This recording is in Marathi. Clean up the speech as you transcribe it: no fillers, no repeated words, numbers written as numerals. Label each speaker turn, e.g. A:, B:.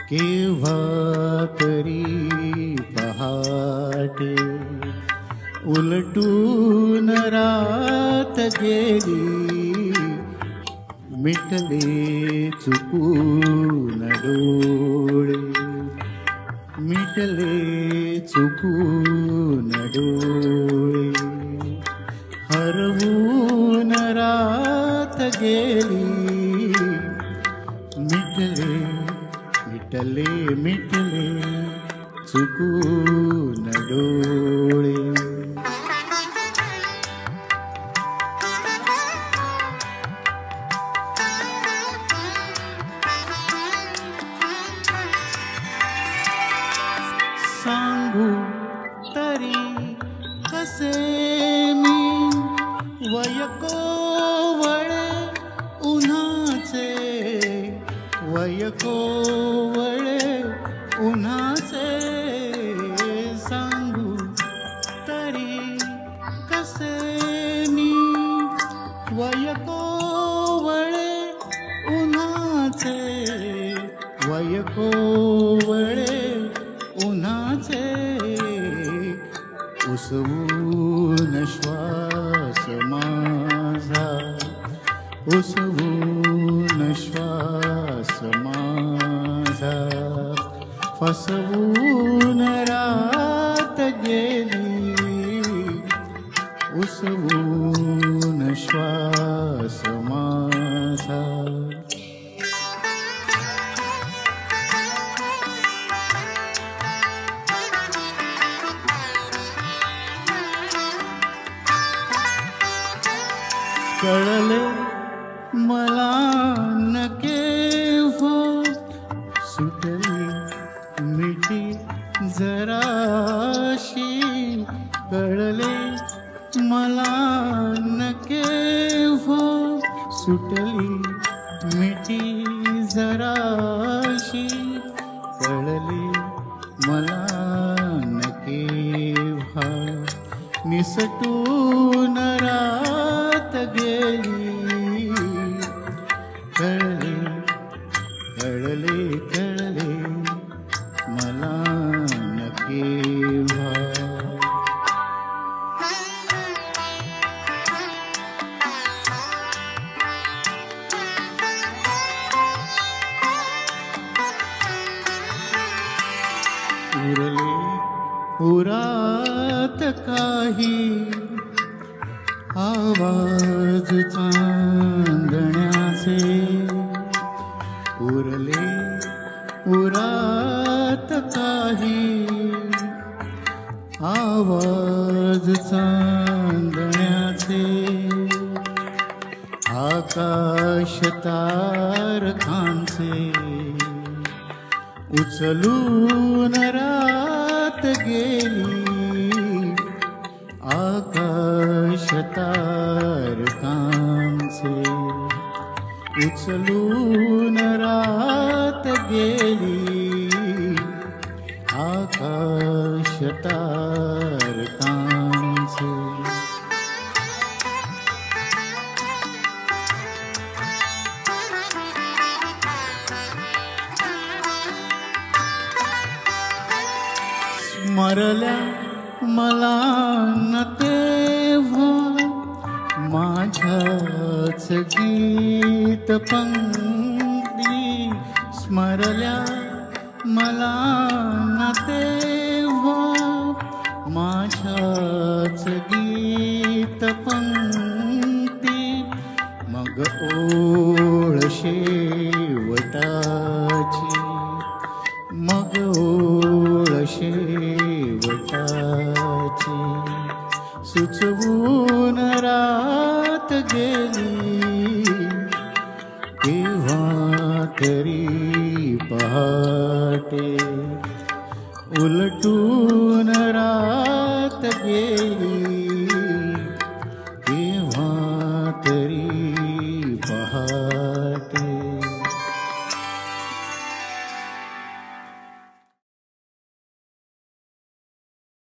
A: केव्हा तरी पहाटे उलटून रात गेली, मिटले चुकून डोळे, मिटले चुकून डोळे, हरवून रात गेली, मिटले मिटले मिटले चुकून डोळे. सांगू तरी कसे मी वयकोवळे उन्हाचे, वयकोवळे उन्हाचे. सांगू तरी कसे मी वयकोवळे उन्हाचे, वयकोवळे उन्हाचे. उसवून श्वास माझा, उसवून श्वास माझा, फसवून रात गेली, उसवून श्वास माझा. कळले मला न केव्हा सुटली मिठी जराशी, कळले मला न केव्हा सुटली मिठी जराशी, कळले मला न केव्हा निसटून रात गेली, कळले कळले कळले मला न केव्हा. उरले उरात काही आवाज चांदण्याचे, उरले उरात काही आवाज चांदण्याचे. आकाश तारकांचे उचलून रात गेली, आकाश तारकांचे उचलून रात गेली, आकाश तारकांचे. स्मरल्या मला न तेव्हा माझ्याच गीत पंक्ती, स्मरल्या मला न तेव्हा माझ्याच गीत पंक्ती. मग ओळ शेवटाची, मग ओळ शेवटाची, सुचवून रात गेली, केव्हा तरी पहाटे उलटून रात गेली,